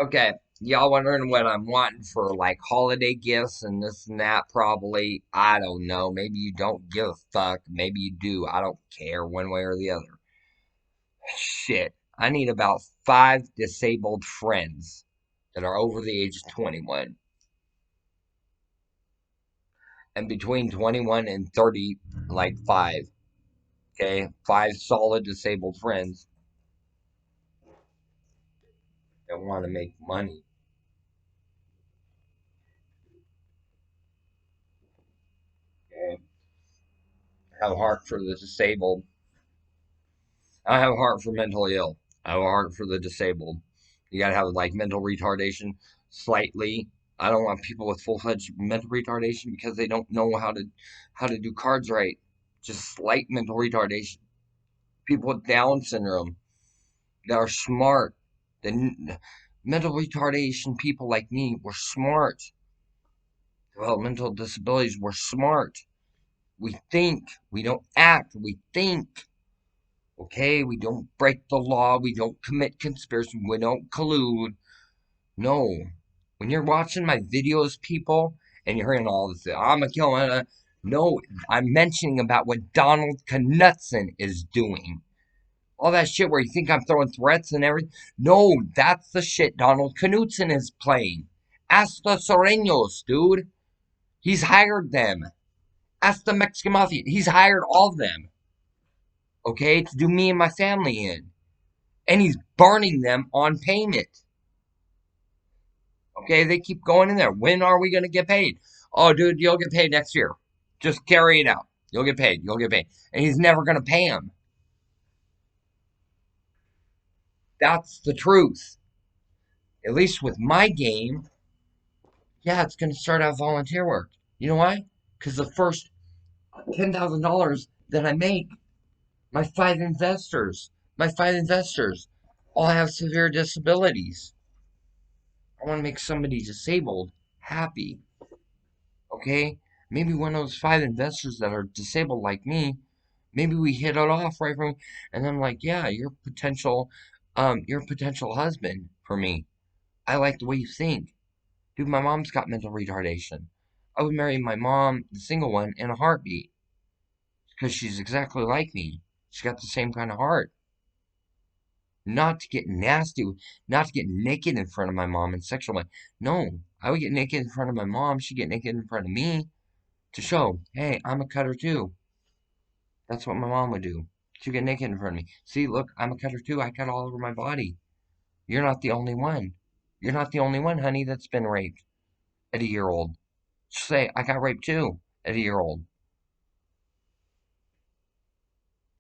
Okay, y'all wondering what I'm wanting for like holiday gifts and this and that? Probably. I don't know. Maybe you don't give a fuck. Maybe you do. I don't care one way or the other. Shit. I need about 5 disabled friends that are over the age of 21 and between 21 and 30, like five. Okay, 5 solid disabled friends that want to make money. Okay, have a heart for the disabled. I have a heart for mentally ill. I have a heart for the disabled. You gotta have like mental retardation slightly. I don't want people with full-fledged mental retardation because they don't know how to do cards right. Just slight mental retardation. People with Down syndrome that are smart. The mental retardation people like me were smart. Developmental disabilities were smart. We think. We don't act. We think. Okay, we don't break the law. We don't commit conspiracy. We don't collude. No. When you're watching my videos, people, and you're hearing all this, I'm a killer. No, I'm mentioning about what Donald Knutson is doing. All that shit where you think I'm throwing threats and everything. No, that's the shit Donald Knutson is playing. Ask the Soreños, dude. He's hired them. Ask the Mexican Mafia. He's hired all of them. Okay, to do me and my family in. And he's burning them on payment. Okay, they keep going in there. When are we going to get paid? Oh, dude, you'll get paid next year. Just carry it out. You'll get paid. You'll get paid. And he's never going to pay him. That's the truth. At least with my game, yeah, it's going to start out volunteer work. You know why? Because the first $10,000 that I make, my five investors all have severe disabilities. I want to make somebody disabled happy. Okay? Maybe one of those 5 investors that are disabled like me, maybe we hit it off right from, and I'm like, yeah, you're a potential husband for me. I like the way you think. Dude, my mom's got mental retardation. I would marry my mom, the single one, in a heartbeat. Because she's exactly like me. She's got the same kind of heart. Not to get nasty, not to get naked in front of my mom and sexual. No, I would get naked in front of my mom. She'd get naked in front of me to show, hey, I'm a cutter too. That's what my mom would do. She'd get naked in front of me. See, look, I'm a cutter too. I cut all over my body. You're not the only one. You're not the only one, honey, that's been raped at a year old. Say, I got raped too at a year old.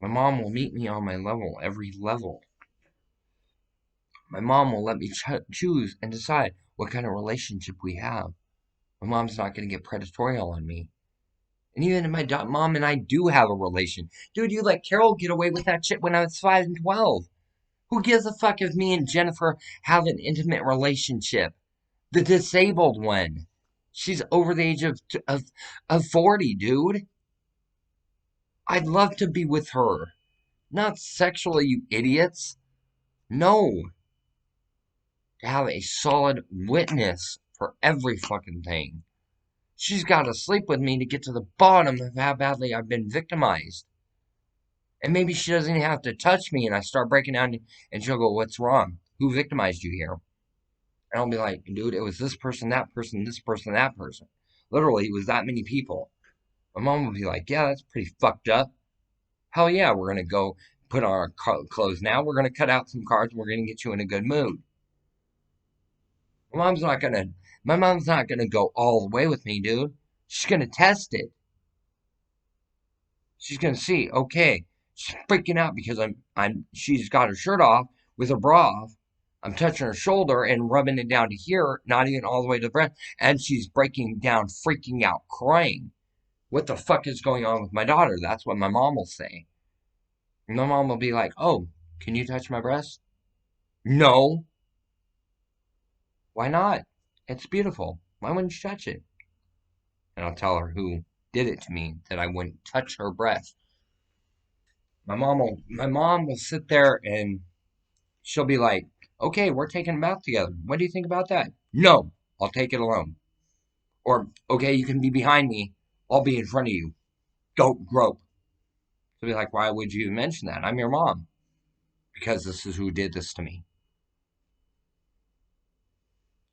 My mom will meet me on my level, every level. My mom will let me choose and decide what kind of relationship we have. My mom's not going to get predatory on me. And even if my mom and I do have a relation, dude, you let Carol get away with that shit when I was 5 and 12. Who gives a fuck if me and Jennifer have an intimate relationship? The disabled one. She's over the age of 40, dude. I'd love to be with her. Not sexually, you idiots. No. To have a solid witness for every fucking thing. She's got to sleep with me to get to the bottom of how badly I've been victimized. And maybe she doesn't even have to touch me and I start breaking down and she'll go, what's wrong? Who victimized you here? And I'll be like, dude, it was this person, that person, this person, that person. Literally, it was that many people. My mom would be like, yeah, that's pretty fucked up. Hell yeah, we're going to go put on our clothes now. We're going to cut out some cards. We're going to get you in a good mood. My mom's not going to, my mom's not going to go all the way with me, dude. She's going to test it. She's going to see, okay, she's freaking out because she's got her shirt off with her bra off. I'm touching her shoulder and rubbing it down to here, not even all the way to the breast, and she's breaking down, freaking out, crying. What the fuck is going on with my daughter? That's what my mom will say. And my mom will be like, oh, can you touch my breast? No. Why not? It's beautiful. Why wouldn't you touch it? And I'll tell her who did it to me, that I wouldn't touch her breast. My mom will sit there and she'll be like, Okay, we're taking a bath together. What do you think about that? No, I'll take it alone. Or, okay, you can be behind me. I'll be in front of you. Don't grope. So be like, why would you mention that? I'm your mom. Because this is who did this to me.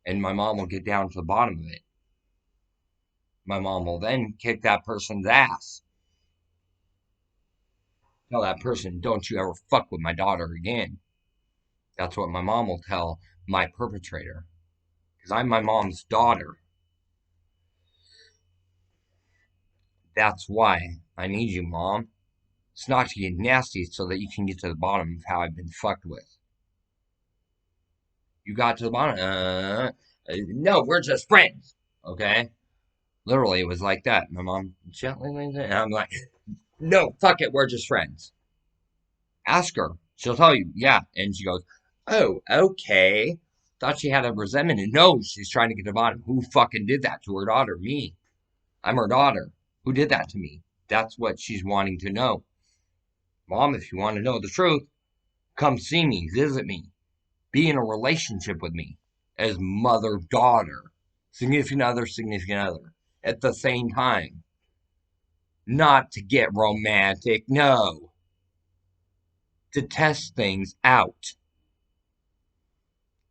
And my mom will get down to the bottom of it. My mom will then kick that person's ass. Tell that person, don't you ever fuck with my daughter again. That's what my mom will tell my perpetrator. Because I'm my mom's daughter. That's why I need you, Mom. It's not to get nasty, it's so that you can get to the bottom of how I've been fucked with. You got to the bottom? No, we're just friends. Okay? Literally, it was like that. My mom gently leans in, and I'm like, no, fuck it, we're just friends. Ask her. She'll tell you, yeah. And she goes, oh, okay. Thought she had a resentment. And no, she's trying to get to the bottom. Who fucking did that to her daughter? Me. I'm her daughter. Who did that to me? That's what she's wanting to know. Mom, if you want to know the truth, come see me, visit me, be in a relationship with me as mother daughter, significant other at the same time. Not to get romantic, no. To test things out.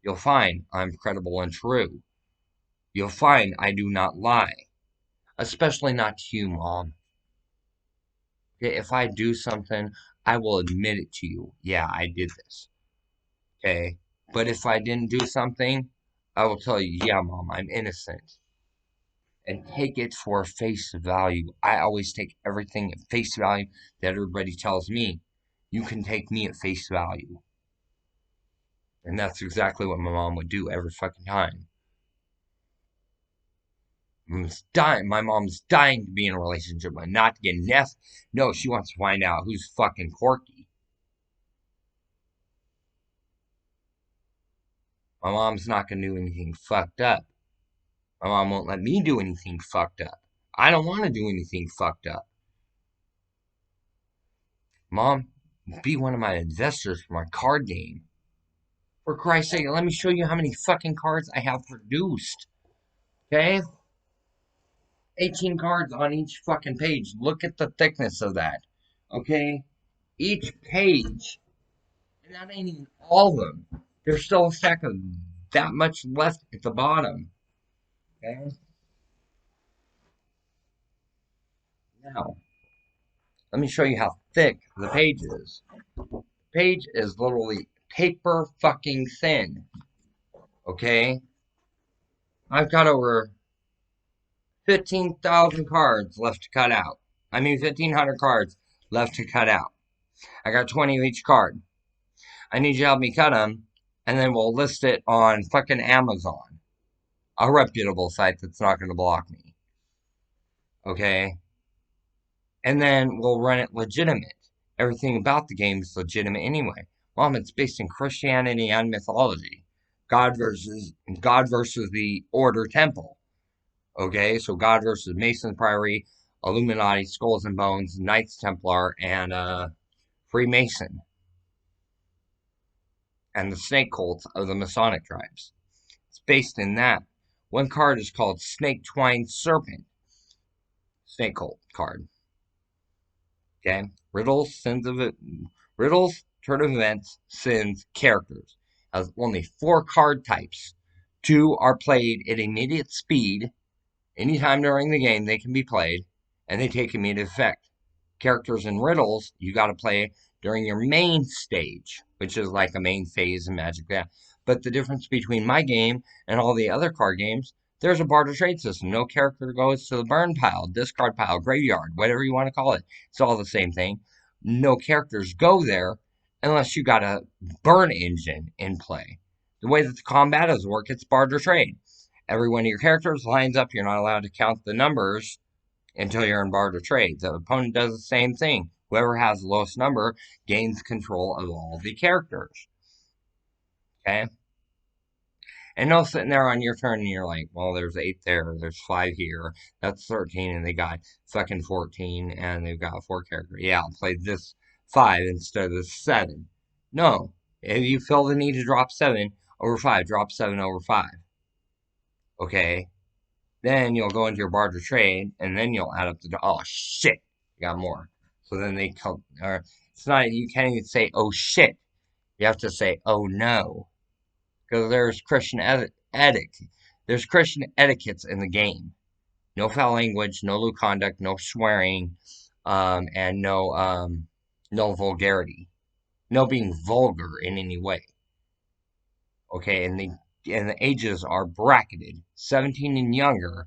You'll find I'm credible and true. You'll find I do not lie, especially not to you, Mom. Okay, if I do something, I will admit it to you. Yeah, I did this. Okay, but if I didn't do something, I will tell you, yeah, Mom, I'm innocent. And take it for face value. I always take everything at face value that everybody tells me. You can take me at face value. And that's exactly what my mom would do every fucking time. My mom's dying to be in a relationship, but not to get nest. No, she wants to find out who's fucking quirky. My mom's not gonna do anything fucked up. My mom won't let me do anything fucked up. I don't want to do anything fucked up. Mom, be one of my investors for my card game. For Christ's sake, let me show you how many fucking cards I have produced. Okay? 18 cards on each fucking page. Look at the thickness of that. Okay? Each page, and that ain't even all of them. There's still a stack of that much left at the bottom. Okay? Now, let me show you how thick the page is. The page is literally paper fucking thin. Okay? I've got over 15,000 cards left to cut out. 1,500 cards left to cut out. I got 20 of each card. I need you to help me cut them, and then we'll list it on fucking Amazon. A reputable site that's not going to block me. Okay? And then we'll run it legitimate. Everything about the game is legitimate anyway. Mom, it's based in Christianity and mythology. God versus the Order Temple. Okay, so God versus Masons Priory, Illuminati, Skulls and Bones, Knights Templar, and Freemason, and the snake cults of the Masonic tribes. It's based in that. One card is called Snake Twine Serpent. Snake cult card. Okay, riddles, turn of events, sins, characters. Has only 4 card types. 2 are played at immediate speed. Anytime during the game they can be played, and they take immediate effect. Characters and riddles you got to play during your main stage, which is like a main phase in Magic. Yeah. But the difference between my game and all the other card games, there's a barter trade system. No character goes to the burn pile, discard pile, graveyard, whatever you want to call it. It's all the same thing. No characters go there unless you got a burn engine in play. The way that the combat is work, it's barter trade. Every one of your characters lines up. You're not allowed to count the numbers until you're in barter trade. The opponent does the same thing. Whoever has the lowest number gains control of all the characters. Okay? And no sitting there on your turn and you're like, well, there's 8 there, there's 5 here, that's 13, and they got fucking 14, and they've got 4 characters. Yeah, I'll play this 5 instead of this 7. No. If you feel the need to drop 7 over 5, drop 7 over 5. Okay? Then you'll go into your barter trade, and then you'll add up the, oh shit, you got more. So then they come, or it's not, you can't even say, oh shit. You have to say, oh no. Because there's there's Christian etiquettes in the game. No foul language, no lewd conduct, no swearing, and no vulgarity. No being vulgar in any way. Okay, and the ages are bracketed. 17 and younger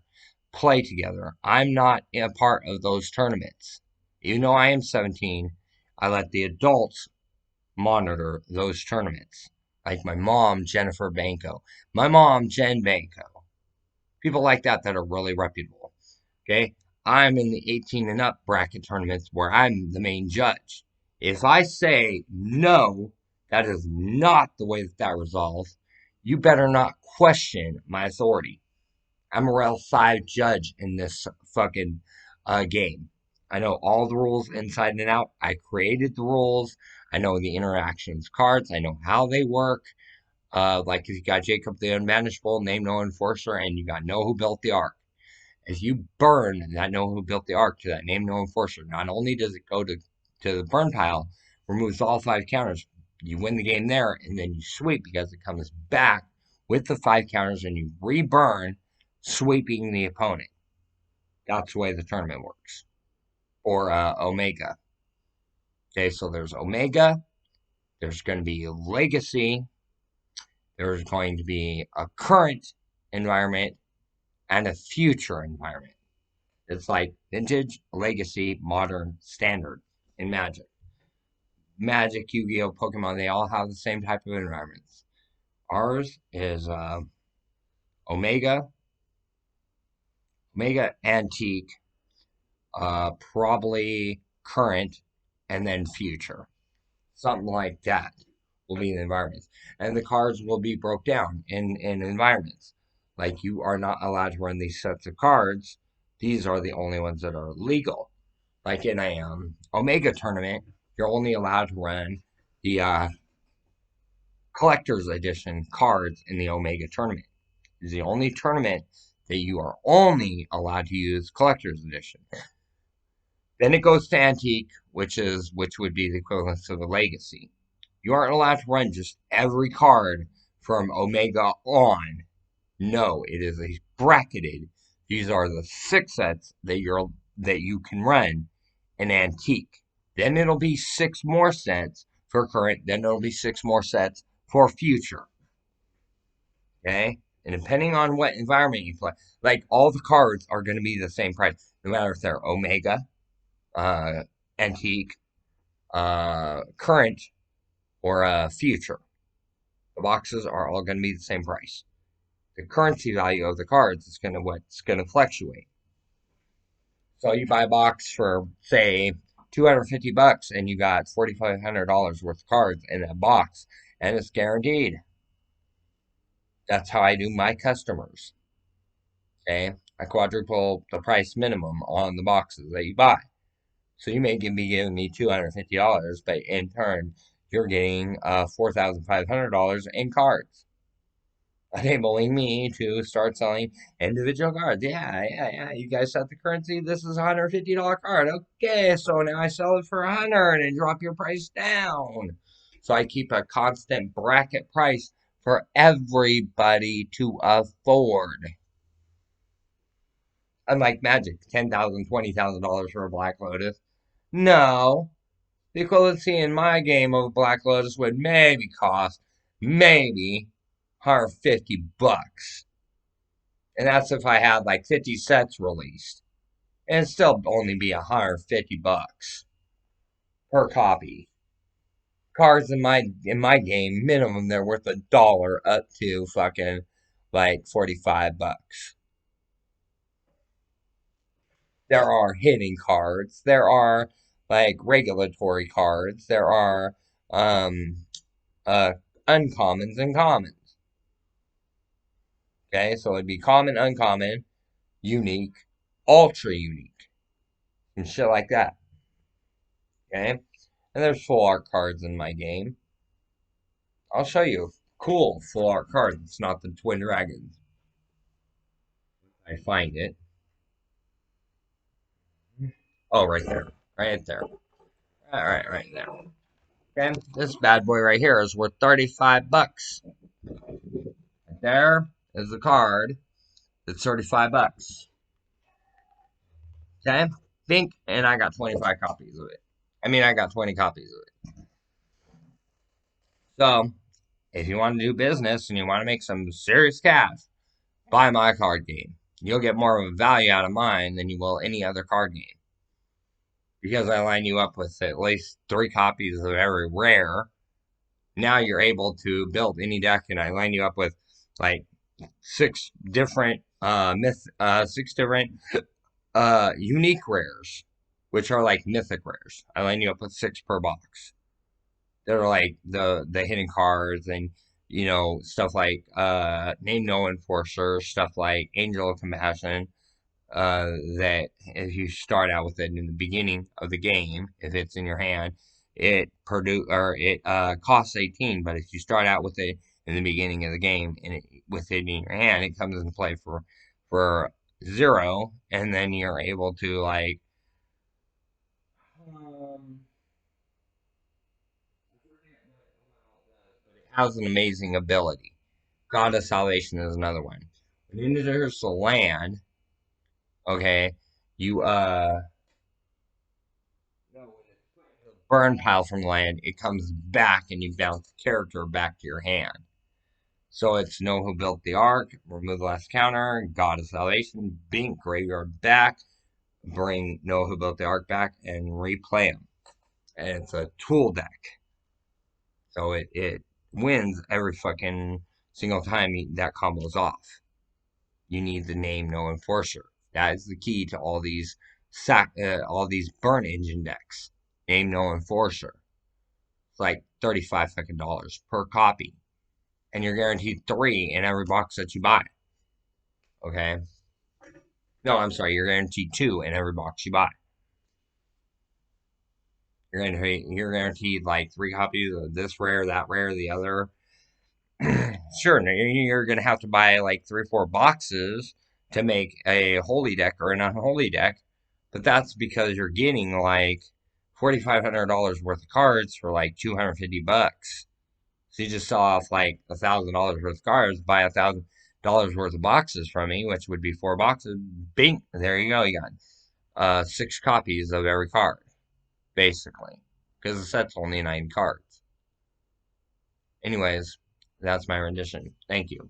play together. I'm not a part of those tournaments. Even though I am 17, I let the adults monitor those tournaments. Like my mom, Jennifer Banco. My mom, Jen Banco. People like that that are really reputable. Okay? I'm in the 18 and up bracket tournaments where I'm the main judge. If I say no, that is not the way that that resolves, you better not question my authority. I'm a Rel 5 judge in this fucking game. I know all the rules inside and out. I created the rules. I know the interactions cards. I know how they work. Like if you got Jacob the Unmanageable, name no enforcer, and you got know who built the ark. If you burn that know who built the ark to that name no enforcer, not only does it go to the burn pile, removes all 5 counters, you win the game there, and then you sweep because it comes back with the 5 counters and you reburn, sweeping the opponent. That's the way the tournament works. Or Omega. Okay, so there's Omega, there's going to be Legacy, there's going to be a current environment, and a future environment. It's like vintage, legacy, modern, standard in Magic. Magic, Yu-Gi-Oh, Pokemon, they all have the same type of environments. Ours is Omega, Omega Antique, probably current, and then future. Something like that will be the environments. And the cards will be broke down in environments. Like you are not allowed to run these sets of cards. These are the only ones that are legal. Like in a Omega tournament, you're only allowed to run the collector's edition cards in the Omega tournament. It's the only tournament that you are only allowed to use collector's edition. Then it goes to antique, which would be the equivalent to the legacy. You aren't allowed to run just every card from Omega on. No, it is a bracketed. These are the 6 sets that you can run in antique. Then it'll be 6 more sets for current. Then it'll be 6 more sets for future. Okay? And depending on what environment you play, like all the cards are going to be the same price, no matter if they're Omega, antique, current, or future. The boxes are all going to be the same price. The currency value of the cards is going to fluctuate. So you buy a box for say $250 and you got $4,500 worth of cards in that box, and it's guaranteed. That's how I do my customers. Okay, I quadruple the price minimum on the boxes that you buy. So you may be giving me $250, but in turn you're getting $4,500 in cards, enabling me to start selling individual cards. Yeah. You guys set the currency. This is a $150 card. Okay, so now I sell it for 100 and drop your price down. So I keep a constant bracket price for everybody to afford. Unlike Magic, $10,000, $20,000 for a Black Lotus. No, the equivalency in my game of Black Lotus would maybe cost maybe $150. And that's if I had like 50 sets released. And it'd still only be $150 per copy. Cards in my game, minimum they're worth $1 up to fucking like $45. There are hidden cards. There are like regulatory cards. There are um uh uncommons and commons. Okay, so it'd be common, uncommon, unique, ultra unique, and shit like that. Okay? And there's full art cards in my game. I'll show you. Cool full art card. It's not the Twin Dragons. I find it. Oh, right there. Right there. All right, right there. Okay, this bad boy right here is worth 35 bucks. Right there is the card. It's 35 bucks. Okay, think, and I got 25 copies of it. I mean, I got 20 copies of it. So, if you want to do business and you want to make some serious cash, buy my card game. You'll get more of a value out of mine than you will any other card game. Because I line you up with at least 3 copies of every rare. Now you're able to build any deck, and I line you up with like 6 different unique rares, which are like mythic rares. I line you up with 6 per box. They're like the hidden cards and stuff like Name No Enforcer, stuff like Angel of Compassion. That if you start out with it in the beginning of the game, if it's in your hand, it costs 18. But if you start out with it in the beginning of the game and with it in your hand, it comes into play for 0, and then you're able to like it has an amazing ability. God of Salvation is another one. When it enters the land, okay, you burn pile from land, it comes back and you bounce the character back to your hand. So it's Know Who Built the Ark, remove the last counter, God of Salvation, Bink, graveyard back, bring Know Who Built the Ark back, and replay them. And it's a tool deck. So it wins every fucking single time that combo's off. You need the Name No Enforcer. That is the key to all these burn engine decks. Name No Enforcer. It's like 35 fucking dollars per copy. And you're guaranteed 3 in every box that you buy. Okay? No, I'm sorry, you're guaranteed 2 in every box you buy. You're guaranteed like 3 copies of this rare, that rare, the other. Sure, you're gonna have to buy like 3 or 4 boxes to make a holy deck or an unholy deck, but that's because you're getting like $4,500 worth of cards for like 250 bucks. So you just sell off like $1,000 worth of cards, buy $1,000 worth of boxes from me, which would be 4 boxes. Bing, there you go. You got 6 copies of every card, basically, because the set's only 9 cards. Anyways, that's my rendition. Thank you.